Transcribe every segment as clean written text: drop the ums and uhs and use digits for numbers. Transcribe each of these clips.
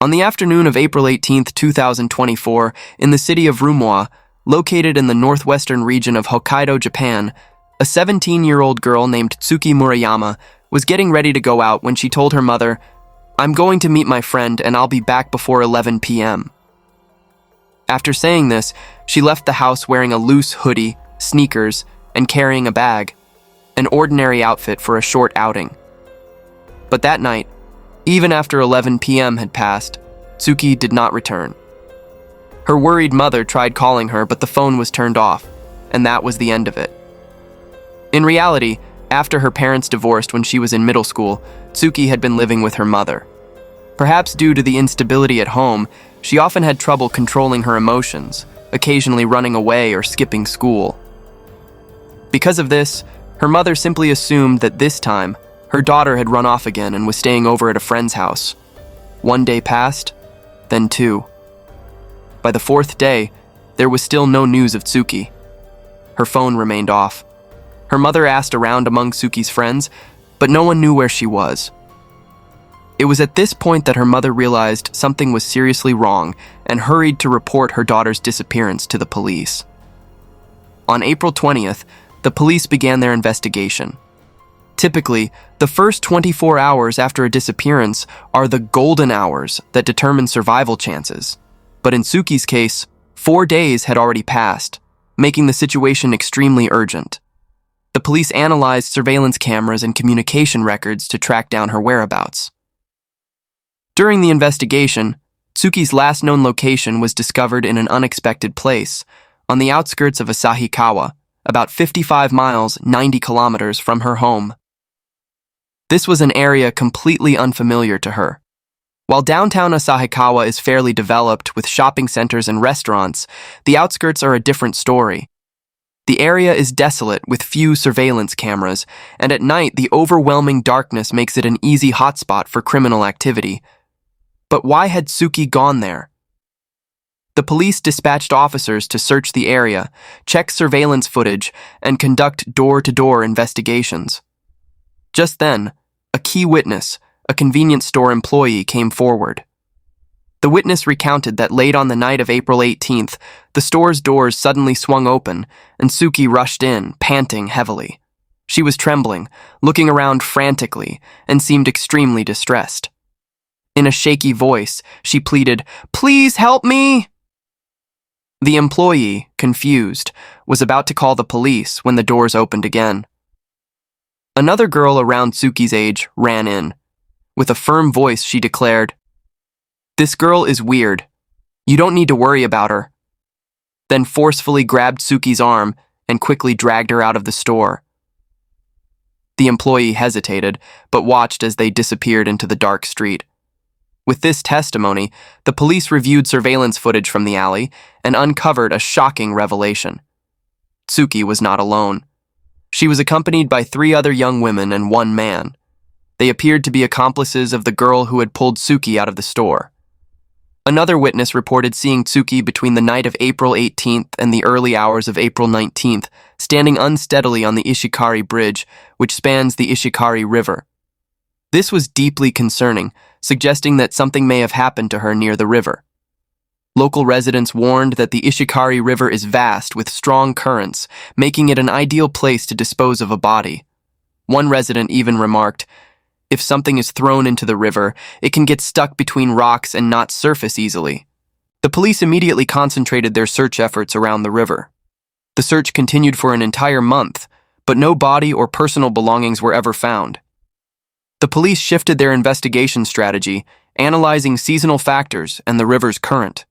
On the afternoon of April 18, 2024, in the city of Rumwa, located in the northwestern region of Hokkaido, Japan, a 17-year-old girl named Tsuki Murayama was getting ready to go out when she told her mother, "I'm going to meet my friend and I'll be back before 11 p.m. After saying this, she left the house wearing a loose hoodie, sneakers, and carrying a bag, an ordinary outfit for a short outing. But that night, even after 11 p.m. had passed, Tsuki did not return. Her worried mother tried calling her, but the phone was turned off, and that was the end of it. In reality, after her parents divorced when she was in middle school, Tsuki had been living with her mother. Perhaps due to the instability at home, she often had trouble controlling her emotions, occasionally running away or skipping school. Because of this, her mother simply assumed that this time, her daughter had run off again and was staying over at a friend's house. One day passed, then two. By the fourth day, there was still no news of Tsuki. Her phone remained off. Her mother asked around among Tsuki's friends, but no one knew where she was. It was at this point that her mother realized something was seriously wrong and hurried to report her daughter's disappearance to the police. On April 20th, the police began their investigation. Typically, the first 24 hours after a disappearance are the golden hours that determine survival chances. But in Tsuki's case, 4 days had already passed, making the situation extremely urgent. The police analyzed surveillance cameras and communication records to track down her whereabouts. During the investigation, Tsuki's last known location was discovered in an unexpected place, on the outskirts of Asahikawa, about 55 miles, 90 kilometers from her home. This was an area completely unfamiliar to her. While downtown Asahikawa is fairly developed with shopping centers and restaurants, the outskirts are a different story. The area is desolate with few surveillance cameras, and at night the overwhelming darkness makes it an easy hotspot for criminal activity. But why had Tsuki gone there? The police dispatched officers to search the area, check surveillance footage, and conduct door-to-door investigations. Just then, a key witness, a convenience store employee, came forward. The witness recounted that late on the night of April 18th, the store's doors suddenly swung open, and Tsuki rushed in, panting heavily. She was trembling, looking around frantically, and seemed extremely distressed. In a shaky voice, she pleaded, "Please help me!" The employee, confused, was about to call the police when the doors opened again. Another girl around Tsuki's age ran in. With a firm voice, she declared, "This girl is weird. You don't need to worry about her," then forcefully grabbed Tsuki's arm and quickly dragged her out of the store. The employee hesitated, but watched as they disappeared into the dark street. With this testimony, the police reviewed surveillance footage from the alley and uncovered a shocking revelation. Tsuki was not alone. She was accompanied by 3 other young women and 1 man. They appeared to be accomplices of the girl who had pulled Tsuki out of the store. Another witness reported seeing Tsuki between the night of April 18th and the early hours of April 19th, standing unsteadily on the Ishikari Bridge, which spans the Ishikari River. This was deeply concerning, suggesting that something may have happened to her near the river. Local residents warned that the Ishikari River is vast with strong currents, making it an ideal place to dispose of a body. One resident even remarked, "If something is thrown into the river, it can get stuck between rocks and not surface easily." The police immediately concentrated their search efforts around the river. The search continued for an entire month, but no body or personal belongings were ever found. The police shifted their investigation strategy, analyzing seasonal factors and the river's current.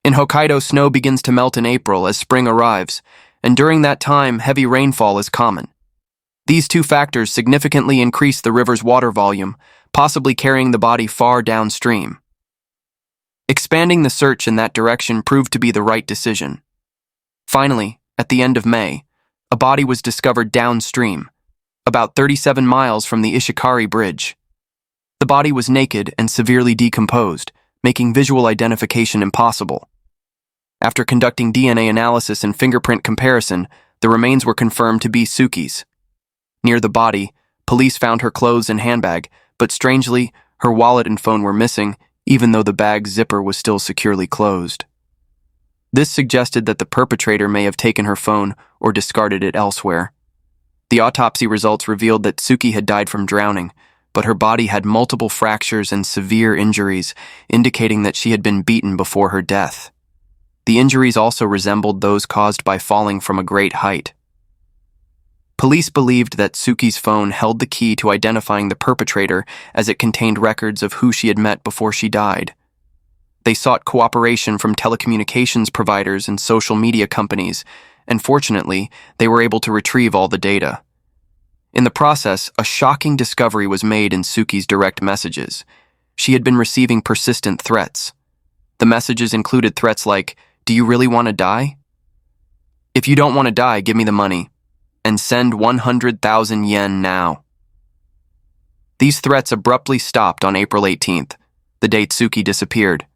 In Hokkaido, snow begins to melt in April as spring arrives, and during that time, heavy rainfall is common. These 2 factors significantly increase the river's water volume, possibly carrying the body far downstream. Expanding the search in that direction proved to be the right decision. Finally, at the end of May, a body was discovered downstream, about 37 miles from the Ishikari Bridge. The body was naked and severely decomposed, making visual identification impossible. After conducting DNA analysis and fingerprint comparison, the remains were confirmed to be Tsuki's. Near the body, police found her clothes and handbag, but strangely, her wallet and phone were missing, even though the bag's zipper was still securely closed. This suggested that the perpetrator may have taken her phone or discarded it elsewhere. The autopsy results revealed that Tsuki had died from drowning, but her body had multiple fractures and severe injuries, indicating that she had been beaten before her death. The injuries also resembled those caused by falling from a great height. Police believed that Tsuki's phone held the key to identifying the perpetrator, as it contained records of who she had met before she died. They sought cooperation from telecommunications providers and social media companies, and fortunately, they were able to retrieve all the data. In the process, a shocking discovery was made in Tsuki's direct messages. She had been receiving persistent threats. The messages included threats like, "Do you really want to die? If you don't want to die, give me the money. And send 100,000 yen now." These threats abruptly stopped on April 18th, the day Tsuki disappeared.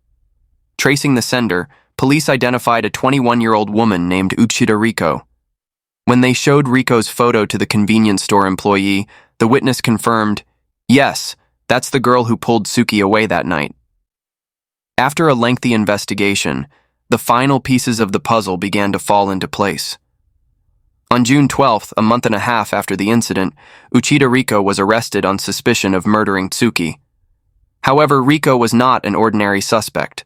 Tracing the sender, police identified a 21-year-old woman named Uchida Riko. When they showed Riko's photo to the convenience store employee, the witness confirmed, "Yes, that's the girl who pulled Tsuki away that night." After a lengthy investigation, the final pieces of the puzzle began to fall into place. On June 12th, a month and a half after the incident, Uchida Riko was arrested on suspicion of murdering Tsuki. However, Riko was not an ordinary suspect.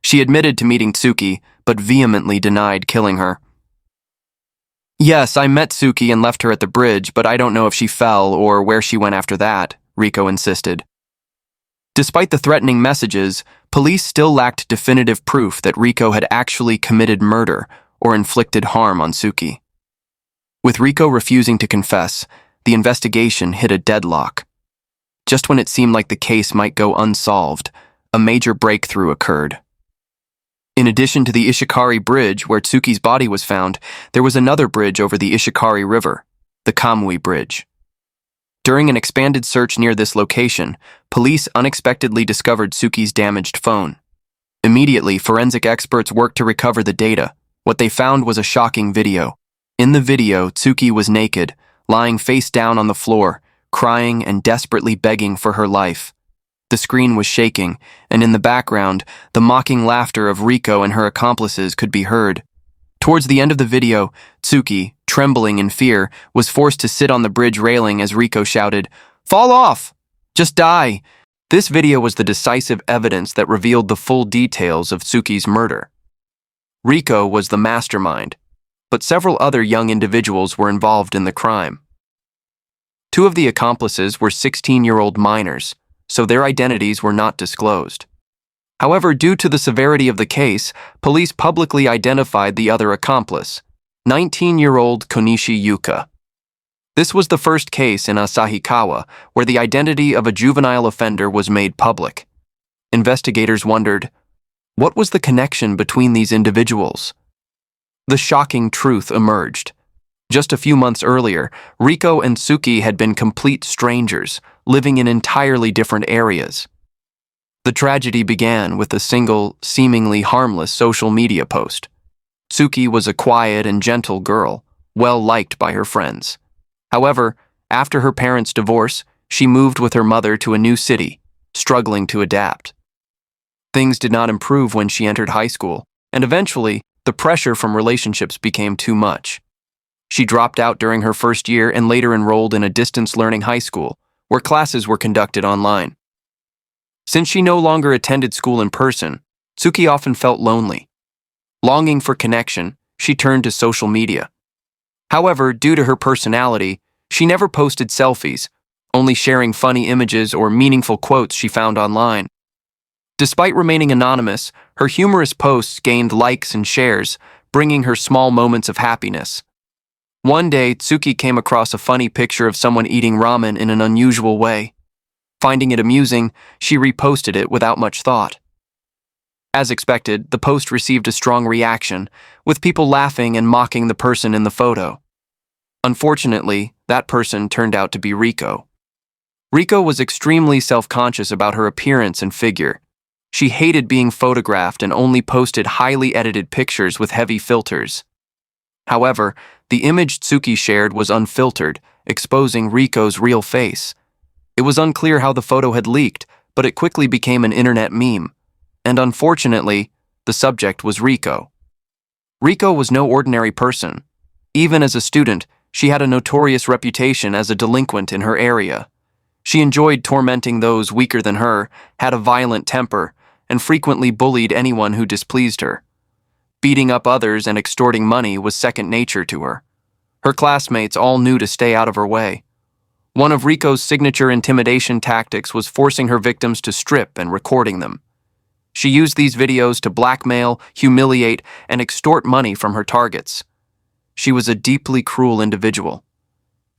She admitted to meeting Tsuki, but vehemently denied killing her. "Yes, I met Tsuki and left her at the bridge, but I don't know if she fell or where she went after that," Riko insisted. Despite the threatening messages, police still lacked definitive proof that Riko had actually committed murder or inflicted harm on Tsuki. With Riko refusing to confess, the investigation hit a deadlock. Just when it seemed like the case might go unsolved, a major breakthrough occurred. In addition to the Ishikari Bridge, where Tsuki's body was found, there was another bridge over the Ishikari River, the Kamui Bridge. During an expanded search near this location, police unexpectedly discovered Tsuki's damaged phone. Immediately, forensic experts worked to recover the data. What they found was a shocking video. In the video, Tsuki was naked, lying face down on the floor, crying and desperately begging for her life. The screen was shaking, and in the background, the mocking laughter of Riko and her accomplices could be heard. Towards the end of the video, Tsuki, trembling in fear, was forced to sit on the bridge railing as Riko shouted, "Fall off! Just die!" This video was the decisive evidence that revealed the full details of Tsuki's murder. Riko was the mastermind, but several other young individuals were involved in the crime. Two of the accomplices were 16-year-old minors, so their identities were not disclosed. However, due to the severity of the case, police publicly identified the other accomplice, 19-year-old Konishi Yuka. This was the first case in Asahikawa where the identity of a juvenile offender was made public. Investigators wondered, what was the connection between these individuals? The shocking truth emerged. Just a few months earlier, Riko and Tsuki had been complete strangers, living in entirely different areas. The tragedy began with a single, seemingly harmless social media post. Tsuki was a quiet and gentle girl, well liked by her friends. However, after her parents' divorce, she moved with her mother to a new city, struggling to adapt. Things did not improve when she entered high school, and eventually, the pressure from relationships became too much. She dropped out during her first year and later enrolled in a distance learning high school, where classes were conducted online. Since she no longer attended school in person, Tsuki often felt lonely. Longing for connection, she turned to social media. However, due to her personality, she never posted selfies, only sharing funny images or meaningful quotes she found online. Despite remaining anonymous, her humorous posts gained likes and shares, bringing her small moments of happiness. One day, Tsuki came across a funny picture of someone eating ramen in an unusual way. Finding it amusing, she reposted it without much thought. As expected, the post received a strong reaction, with people laughing and mocking the person in the photo. Unfortunately, that person turned out to be Riko. Riko was extremely self-conscious about her appearance and figure. She hated being photographed and only posted highly edited pictures with heavy filters. However, the image Tsuki shared was unfiltered, exposing Riko's real face. It was unclear how the photo had leaked, but it quickly became an internet meme. And unfortunately, the subject was Rico. Rico was no ordinary person. Even as a student, she had a notorious reputation as a delinquent in her area. She enjoyed tormenting those weaker than her, had a violent temper, and frequently bullied anyone who displeased her. Beating up others and extorting money was second nature to her. Her classmates all knew to stay out of her way. One of Rico's signature intimidation tactics was forcing her victims to strip and recording them. She used these videos to blackmail, humiliate, and extort money from her targets. She was a deeply cruel individual.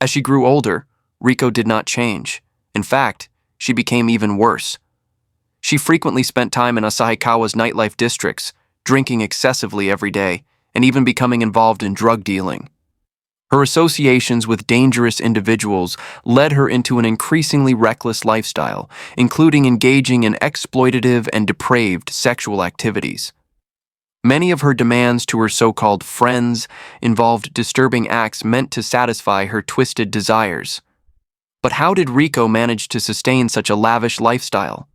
As she grew older, Rico did not change. In fact, she became even worse. She frequently spent time in Asahikawa's nightlife districts, drinking excessively every day, and even becoming involved in drug dealing. Her associations with dangerous individuals led her into an increasingly reckless lifestyle, including engaging in exploitative and depraved sexual activities. Many of her demands to her so-called friends involved disturbing acts meant to satisfy her twisted desires. But how did Rico manage to sustain such a lavish lifestyle?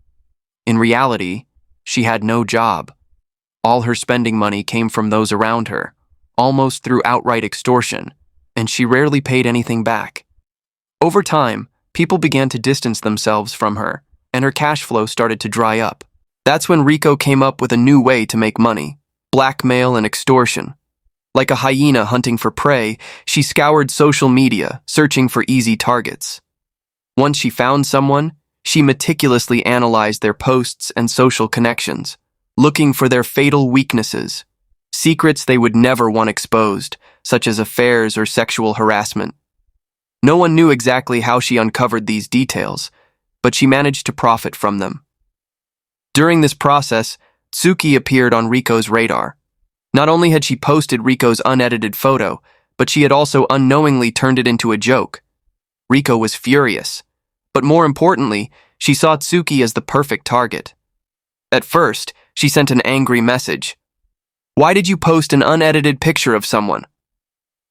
In reality, she had no job. All her spending money came from those around her, almost through outright extortion, and she rarely paid anything back. Over time, people began to distance themselves from her, and her cash flow started to dry up. That's when Rico came up with a new way to make money: blackmail and extortion. Like a hyena hunting for prey, she scoured social media, searching for easy targets. Once she found someone, she meticulously analyzed their posts and social connections, looking for their fatal weaknesses, secrets they would never want exposed, such as affairs or sexual harassment. No one knew exactly how she uncovered these details, but she managed to profit from them. During this process, Tsuki appeared on Rico's radar. Not only had she posted Rico's unedited photo, but she had also unknowingly turned it into a joke. Rico was furious. But more importantly, she saw Tsuki as the perfect target. At first, she sent an angry message. "Why did you post an unedited picture of someone?"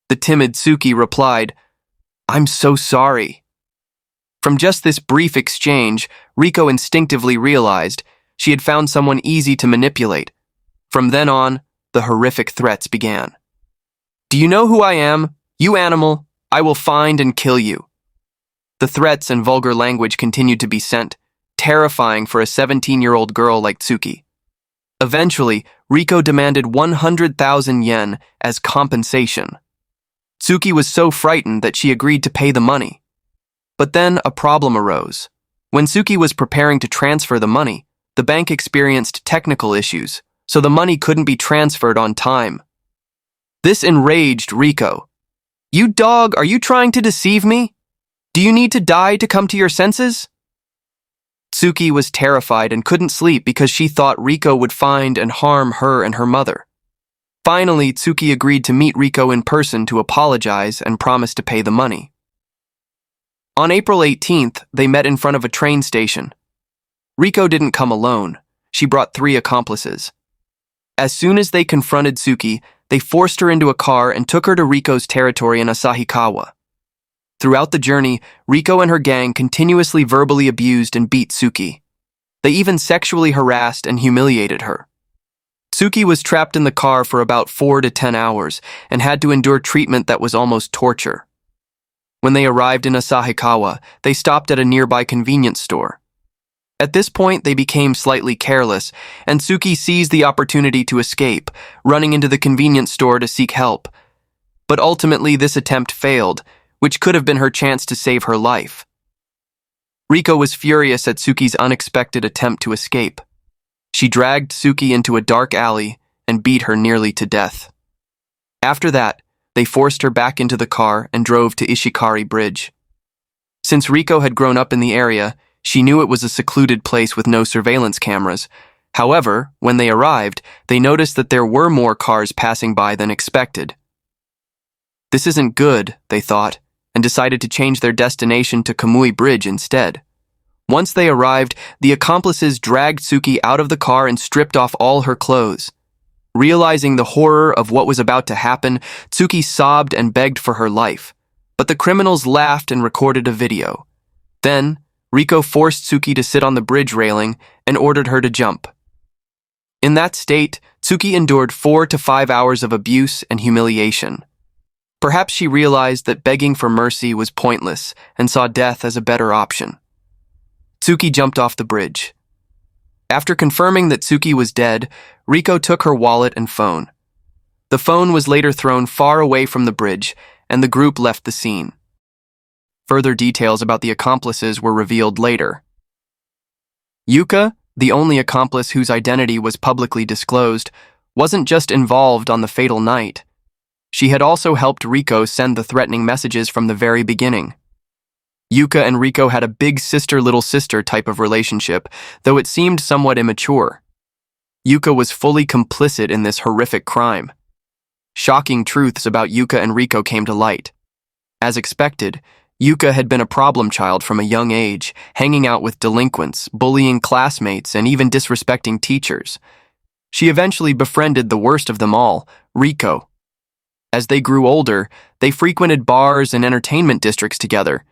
The timid Tsuki replied, "I'm so sorry." From just this brief exchange, Rico instinctively realized she had found someone easy to manipulate. From then on, the horrific threats began. "Do you know who I am? You animal, I will find and kill you." The threats and vulgar language continued to be sent, terrifying for a 17-year-old girl like Tsuki. Eventually, Rico demanded 100,000 yen as compensation. Tsuki was so frightened that she agreed to pay the money. But then a problem arose. When Tsuki was preparing to transfer the money, the bank experienced technical issues, so the money couldn't be transferred on time. This enraged Rico. "You dog, are you trying to deceive me? Do you need to die to come to your senses?" Tsuki was terrified and couldn't sleep because she thought Rico would find and harm her and her mother. Finally, Tsuki agreed to meet Rico in person to apologize and promise to pay the money. On April 18th, they met in front of a train station. Rico didn't come alone. She brought 3 accomplices. As soon as they confronted Tsuki, they forced her into a car and took her to Rico's territory in Asahikawa. Throughout the journey, Rico and her gang continuously verbally abused and beat Tsuki. They even sexually harassed and humiliated her. Tsuki was trapped in the car for about 4 to 10 hours and had to endure treatment that was almost torture. When they arrived in Asahikawa, they stopped at a nearby convenience store. At this point, they became slightly careless, and Tsuki seized the opportunity to escape, running into the convenience store to seek help. But ultimately, this attempt failed, which could have been her chance to save her life. Rico was furious at Tsuki's unexpected attempt to escape. She dragged Tsuki into a dark alley and beat her nearly to death. After that, they forced her back into the car and drove to Ishikari Bridge. Since Rico had grown up in the area, she knew it was a secluded place with no surveillance cameras. However, when they arrived, they noticed that there were more cars passing by than expected. This isn't good, they thought, and decided to change their destination to Kamui Bridge instead. Once they arrived, the accomplices dragged Tsuki out of the car and stripped off all her clothes. Realizing the horror of what was about to happen, Tsuki sobbed and begged for her life. But the criminals laughed and recorded a video. Then, Riko forced Tsuki to sit on the bridge railing and ordered her to jump. In that state, Tsuki endured 4 to 5 hours of abuse and humiliation. Perhaps she realized that begging for mercy was pointless and saw death as a better option. Tsuki jumped off the bridge. After confirming that Tsuki was dead, Riko took her wallet and phone. The phone was later thrown far away from the bridge, and the group left the scene. Further details about the accomplices were revealed later. Yuka, the only accomplice whose identity was publicly disclosed, wasn't just involved on the fatal night. She had also helped Riko send the threatening messages from the very beginning. Yuka and Riko had a big sister-little sister type of relationship, though it seemed somewhat immature. Yuka was fully complicit in this horrific crime. Shocking truths about Yuka and Riko came to light. As expected, Yuka had been a problem child from a young age, hanging out with delinquents, bullying classmates, and even disrespecting teachers. She eventually befriended the worst of them all, Riko. As they grew older, they frequented bars and entertainment districts together.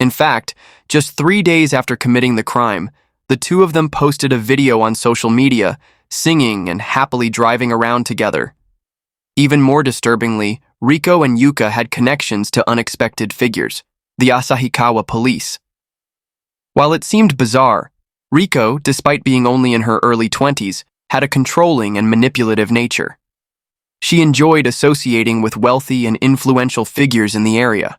In fact, just 3 days after committing the crime, the two of them posted a video on social media, singing and happily driving around together. Even more disturbingly, Riko and Yuka had connections to unexpected figures, the Asahikawa police. While it seemed bizarre, Riko, despite being only in her early 20s, had a controlling and manipulative nature. She enjoyed associating with wealthy and influential figures in the area.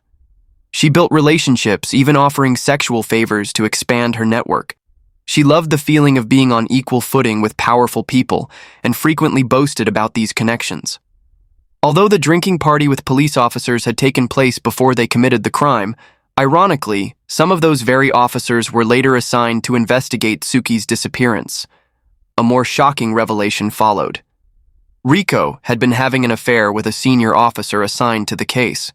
She built relationships, even offering sexual favors to expand her network. She loved the feeling of being on equal footing with powerful people and frequently boasted about these connections. Although the drinking party with police officers had taken place before they committed the crime, ironically, some of those very officers were later assigned to investigate Tsuki's disappearance. A more shocking revelation followed. Riko had been having an affair with a senior officer assigned to the case.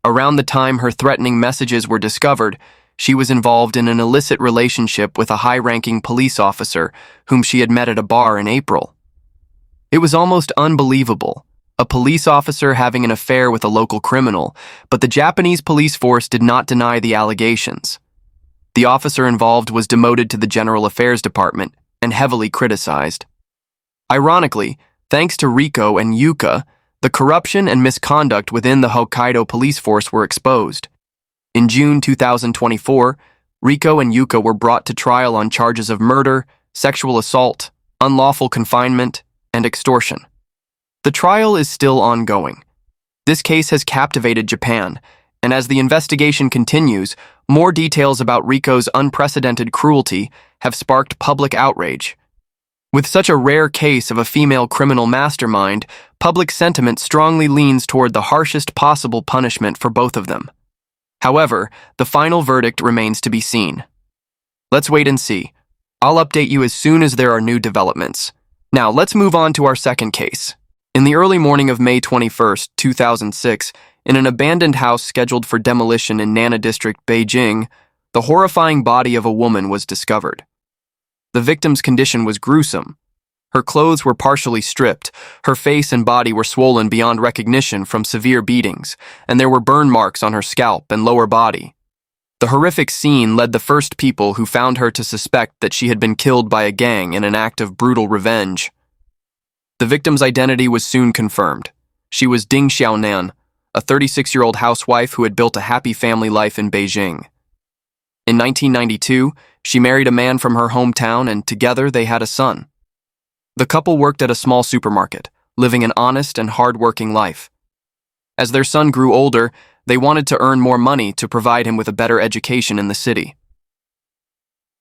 Around the time her threatening messages were discovered, she was involved in an illicit relationship with a high-ranking police officer whom she had met at a bar in April. It was almost unbelievable. A police officer having an affair with a local criminal, but the Japanese police force did not deny the allegations. The officer involved was demoted to the General Affairs Department and heavily criticized. Ironically, thanks to Riko and Yuka, the corruption and misconduct within the Hokkaido police force were exposed. In June 2024, Riko and Yuka were brought to trial on charges of murder, sexual assault, unlawful confinement, and extortion. The trial is still ongoing. This case has captivated Japan, and as the investigation continues, more details about Riko's unprecedented cruelty have sparked public outrage. With such a rare case of a female criminal mastermind, public sentiment strongly leans toward the harshest possible punishment for both of them. However, the final verdict remains to be seen. Let's wait and see. I'll update you as soon as there are new developments. Now, let's move on to our second case. In the early morning of May 21, 2006, in an abandoned house scheduled for demolition in Nana District, Beijing, the horrifying body of a woman was discovered. The victim's condition was gruesome. Her clothes were partially stripped, her face and body were swollen beyond recognition from severe beatings, and there were burn marks on her scalp and lower body. The horrific scene led the first people who found her to suspect that she had been killed by a gang in an act of brutal revenge. The victim's identity was soon confirmed. She was Ding Xiaonan, a 36-year-old housewife who had built a happy family life in Beijing. In 1992, she married a man from her hometown and together they had a son. The couple worked at a small supermarket, living an honest and hard-working life. As their son grew older, they wanted to earn more money to provide him with a better education in the city.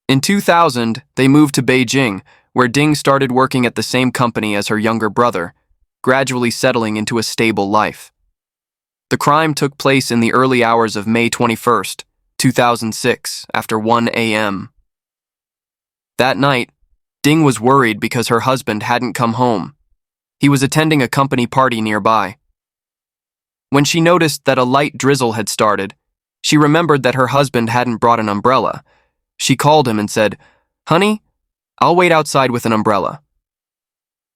In 2000, they moved to Beijing, where Ding started working at the same company as her younger brother, gradually settling into a stable life. The crime took place in the early hours of May 21, 2006, after 1 a.m. That night, Ding was worried because her husband hadn't come home. He was attending a company party nearby. When she noticed that a light drizzle had started, she remembered that her husband hadn't brought an umbrella. She called him and said, "Honey, I'll wait outside with an umbrella.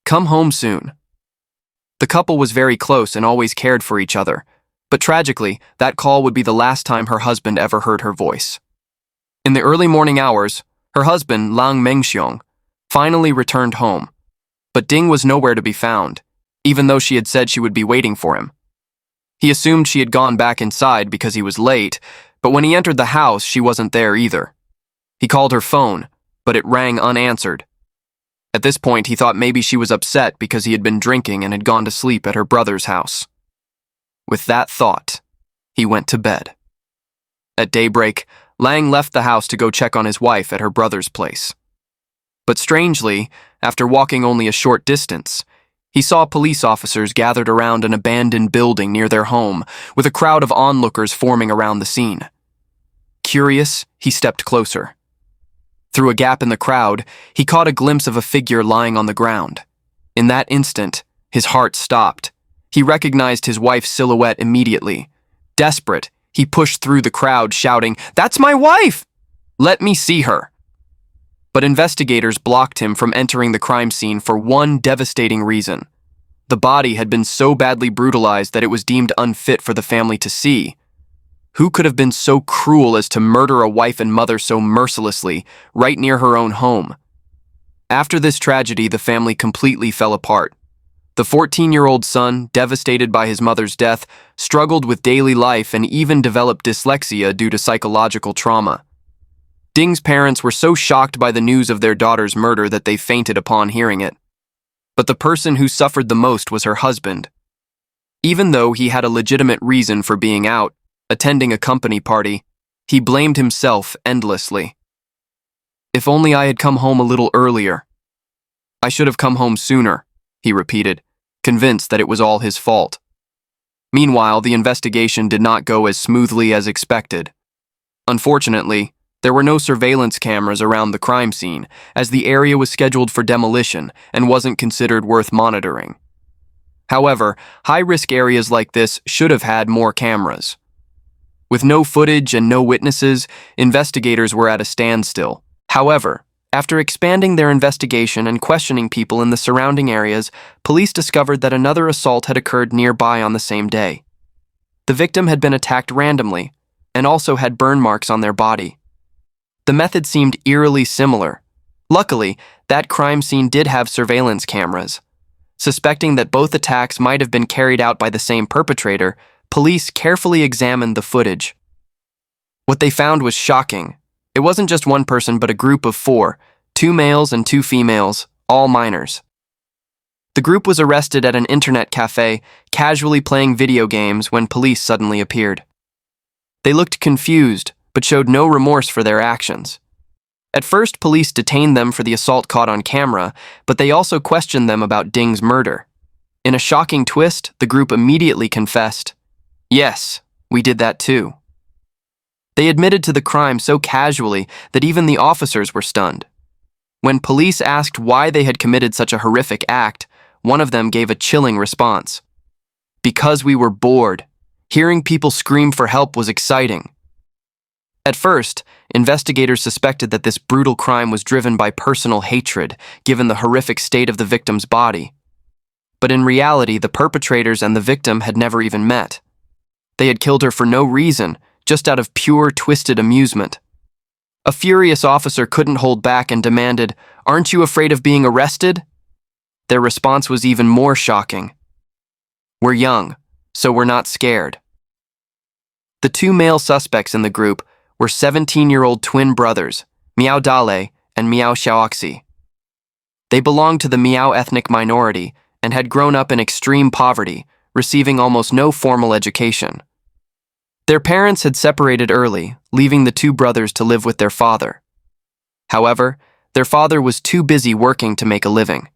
Come home soon." The couple was very close and always cared for each other, but tragically, that call would be the last time her husband ever heard her voice. In the early morning hours, her husband, Lang Mengxiong, finally returned home. But Ding was nowhere to be found, even though she had said she would be waiting for him. He assumed she had gone back inside because he was late, but when he entered the house, she wasn't there either. He called her phone, but it rang unanswered. At this point, he thought maybe she was upset because he had been drinking and had gone to sleep at her brother's house. With that thought, he went to bed. At daybreak, Lang left the house to go check on his wife at her brother's place. But strangely, after walking only a short distance, he saw police officers gathered around an abandoned building near their home, with a crowd of onlookers forming around the scene. Curious, he stepped closer. Through a gap in the crowd, he caught a glimpse of a figure lying on the ground. In that instant, his heart stopped. He recognized his wife's silhouette immediately. Desperate, he pushed through the crowd, shouting, "That's my wife! Let me see her!" But investigators blocked him from entering the crime scene for one devastating reason. The body had been so badly brutalized that it was deemed unfit for the family to see. Who could have been so cruel as to murder a wife and mother so mercilessly, right near her own home? After this tragedy, the family completely fell apart. The 14-year-old son, devastated by his mother's death, struggled with daily life and even developed dyslexia due to psychological trauma. Ding's parents were so shocked by the news of their daughter's murder that they fainted upon hearing it. But the person who suffered the most was her husband. Even though he had a legitimate reason for being out, attending a company party, he blamed himself endlessly. "If only I had come home a little earlier. I should have come home sooner," he repeated, convinced that it was all his fault. Meanwhile, the investigation did not go as smoothly as expected. Unfortunately, there were no surveillance cameras around the crime scene, as the area was scheduled for demolition and wasn't considered worth monitoring. However, high-risk areas like this should have had more cameras. With no footage and no witnesses, investigators were at a standstill. However, after expanding their investigation and questioning people in the surrounding areas, police discovered that another assault had occurred nearby on the same day. The victim had been attacked randomly and also had burn marks on their body. The method seemed eerily similar. Luckily, that crime scene did have surveillance cameras. Suspecting that both attacks might have been carried out by the same perpetrator, police carefully examined the footage. What they found was shocking. It wasn't just one person, but a group of 4, 2 males and 2 females, all minors. The group was arrested at an internet cafe, casually playing video games when police suddenly appeared. They looked confused, but showed no remorse for their actions. At first, police detained them for the assault caught on camera, but they also questioned them about Ding's murder. In a shocking twist, the group immediately confessed, "Yes, we did that too." They admitted to the crime so casually that even the officers were stunned. When police asked why they had committed such a horrific act, one of them gave a chilling response. "Because we were bored. Hearing people scream for help was exciting." At first, investigators suspected that this brutal crime was driven by personal hatred, given the horrific state of the victim's body. But in reality, the perpetrators and the victim had never even met. They had killed her for no reason, just out of pure, twisted amusement. A furious officer couldn't hold back and demanded, "Aren't you afraid of being arrested?" Their response was even more shocking. "We're young, so we're not scared." The 2 male suspects in the group were 17-year-old twin brothers, Miao Dale and Miao Xiaoxi. They belonged to the Miao ethnic minority and had grown up in extreme poverty, receiving almost no formal education. Their parents had separated early, leaving the 2 brothers to live with their father. However, their father was too busy working to make a living.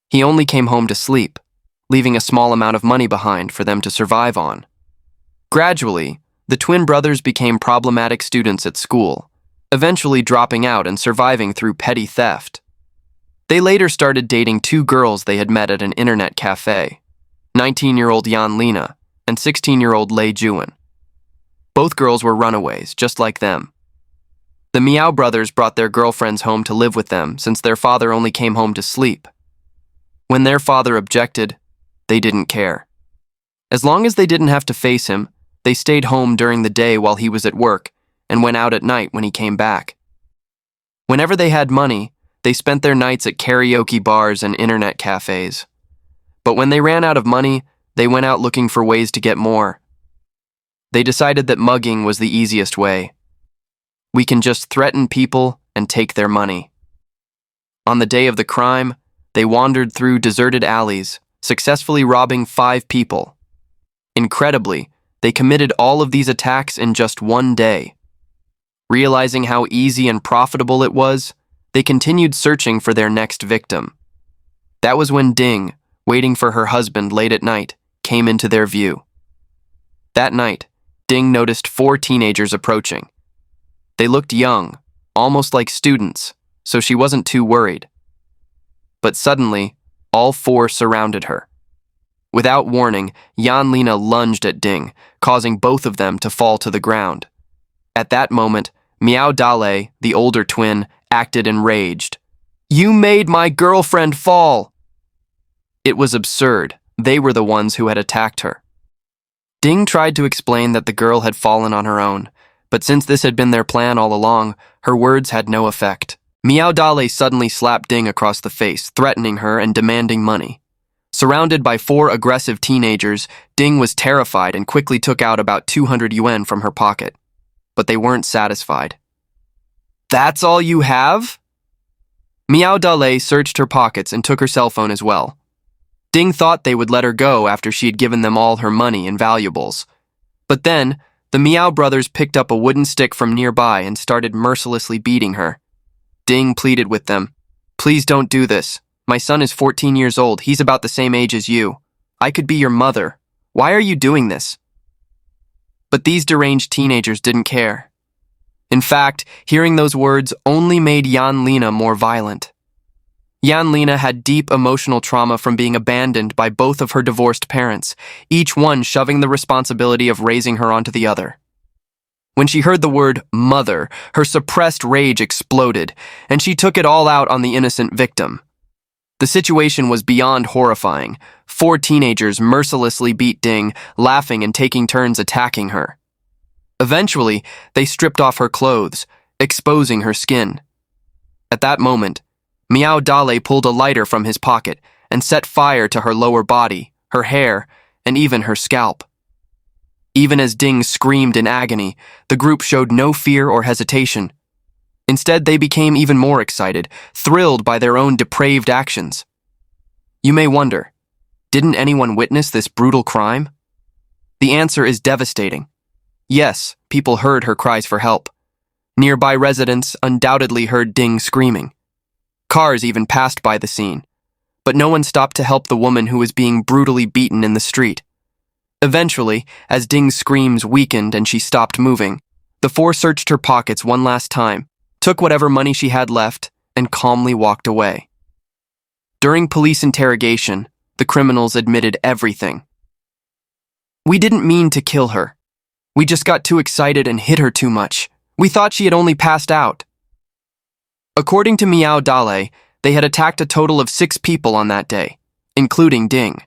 He only came home to sleep, leaving a small amount of money behind for them to survive on. Gradually, the twin brothers became problematic students at school, eventually dropping out and surviving through petty theft. They later started dating 2 girls they had met at an internet cafe, 19-year-old Yan Lina and 16-year-old Lei Juan. Both girls were runaways, just like them. The Miao brothers brought their girlfriends home to live with them since their father only came home to sleep. When their father objected, they didn't care. As long as they didn't have to face him, they stayed home during the day while he was at work, and went out at night when he came back. Whenever they had money, they spent their nights at karaoke bars and internet cafes. But when they ran out of money, they went out looking for ways to get more. They decided that mugging was the easiest way. We can just threaten people and take their money. On the day of the crime, they wandered through deserted alleys, successfully robbing 5 people. Incredibly, they committed all of these attacks in just one day. Realizing how easy and profitable it was, they continued searching for their next victim. That was when Ding, waiting for her husband late at night, came into their view. That night, Ding noticed 4 teenagers approaching. They looked young, almost like students, so she wasn't too worried. But suddenly, all 4 surrounded her. Without warning, Lina lunged at Ding, causing both of them to fall to the ground. At that moment, Miao Dale, the older twin, acted enraged. "You made my girlfriend fall!" It was absurd. They were the ones who had attacked her. Ding tried to explain that the girl had fallen on her own, but since this had been their plan all along, her words had no effect. Miao Dale suddenly slapped Ding across the face, threatening her and demanding money. Surrounded by 4 aggressive teenagers, Ding was terrified and quickly took out about 200 yuan from her pocket. But they weren't satisfied. "That's all you have?" Miao Dale searched her pockets and took her cell phone as well. Ding thought they would let her go after she had given them all her money and valuables. But then, the Miao brothers picked up a wooden stick from nearby and started mercilessly beating her. Ding pleaded with them, "Please don't do this. My son is 14 years old. He's about the same age as you. I could be your mother. Why are you doing this?" But these deranged teenagers didn't care. In fact, hearing those words only made Lina more violent. Lina had deep emotional trauma from being abandoned by both of her divorced parents, each one shoving the responsibility of raising her onto the other. When she heard the word mother, her suppressed rage exploded, and she took it all out on the innocent victim. The situation was beyond horrifying. 4 teenagers mercilessly beat Ding, laughing and taking turns attacking her. Eventually, they stripped off her clothes, exposing her skin. At that moment, Miao Dale pulled a lighter from his pocket and set fire to her lower body, her hair, and even her scalp. Even as Ding screamed in agony, the group showed no fear or hesitation. Instead, they became even more excited, thrilled by their own depraved actions. You may wonder, didn't anyone witness this brutal crime? The answer is devastating. Yes, people heard her cries for help. Nearby residents undoubtedly heard Ding screaming. Cars even passed by the scene, but no one stopped to help the woman who was being brutally beaten in the street. Eventually, as Ding's screams weakened and she stopped moving, the 4 searched her pockets one last time, took whatever money she had left, and calmly walked away. During police interrogation, the criminals admitted everything. "We didn't mean to kill her. We just got too excited and hit her too much. We thought she had only passed out." According to Miao Dale, they had attacked a total of 6 people on that day, including Ding.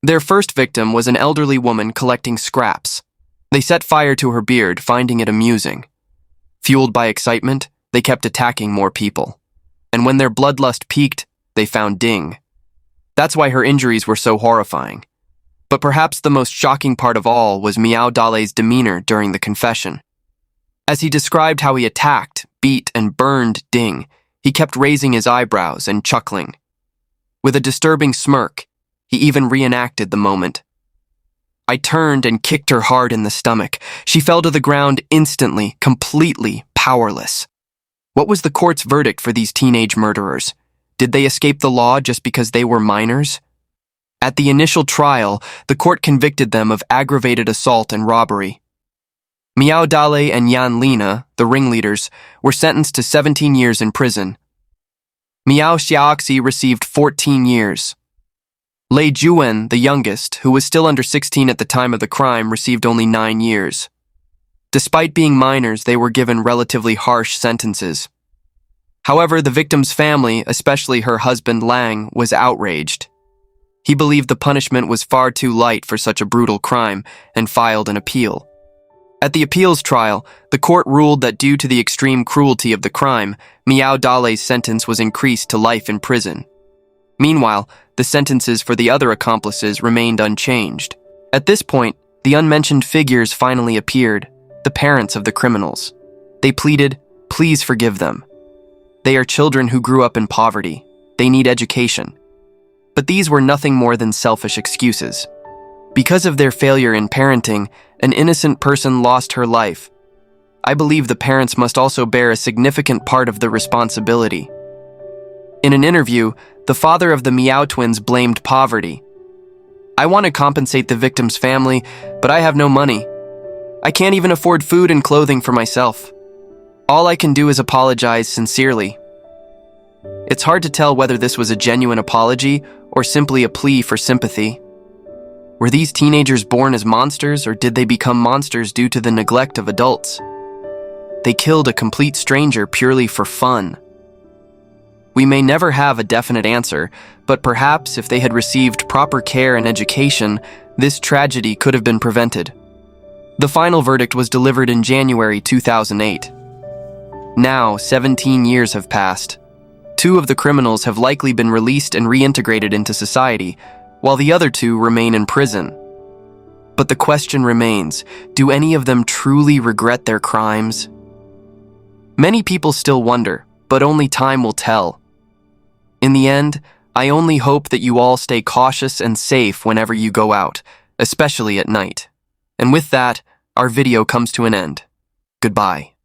Their first victim was an elderly woman collecting scraps. They set fire to her beard, finding it amusing. Fueled by excitement, they kept attacking more people. And when their bloodlust peaked, they found Ding. That's why her injuries were so horrifying. But perhaps the most shocking part of all was Miao Dale's demeanor during the confession. As he described how he attacked, beat, and burned Ding, he kept raising his eyebrows and chuckling. With a disturbing smirk, he even reenacted the moment. "I turned and kicked her hard in the stomach. She fell to the ground instantly, completely powerless." What was the court's verdict for these teenage murderers? Did they escape the law just because they were minors? At the initial trial, the court convicted them of aggravated assault and robbery. Miao Dale and Lina, the ringleaders, were sentenced to 17 years in prison. Miao Xiaoxi received 14 years. Lei Juwen, the youngest, who was still under 16 at the time of the crime, received only 9 years. Despite being minors, they were given relatively harsh sentences. However, the victim's family, especially her husband Lang, was outraged. He believed the punishment was far too light for such a brutal crime and filed an appeal. At the appeals trial, the court ruled that due to the extreme cruelty of the crime, Miao Dale's sentence was increased to life in prison. Meanwhile, the sentences for the other accomplices remained unchanged. At this point, the unmentioned figures finally appeared, the parents of the criminals. They pleaded, "Please forgive them. They are children who grew up in poverty. They need education." But these were nothing more than selfish excuses. Because of their failure in parenting, an innocent person lost her life. I believe the parents must also bear a significant part of the responsibility. In an interview, the father of the Miao twins blamed poverty. "I want to compensate the victim's family, but I have no money. I can't even afford food and clothing for myself. All I can do is apologize sincerely." It's hard to tell whether this was a genuine apology or simply a plea for sympathy. Were these teenagers born as monsters, or did they become monsters due to the neglect of adults? They killed a complete stranger purely for fun. We may never have a definite answer, but perhaps if they had received proper care and education, this tragedy could have been prevented. The final verdict was delivered in January 2008. Now, 17 years have passed. 2 of the criminals have likely been released and reintegrated into society, while the other 2 remain in prison. But the question remains, do any of them truly regret their crimes? Many people still wonder, but only time will tell. In the end, I only hope that you all stay cautious and safe whenever you go out, especially at night. And with that, our video comes to an end. Goodbye.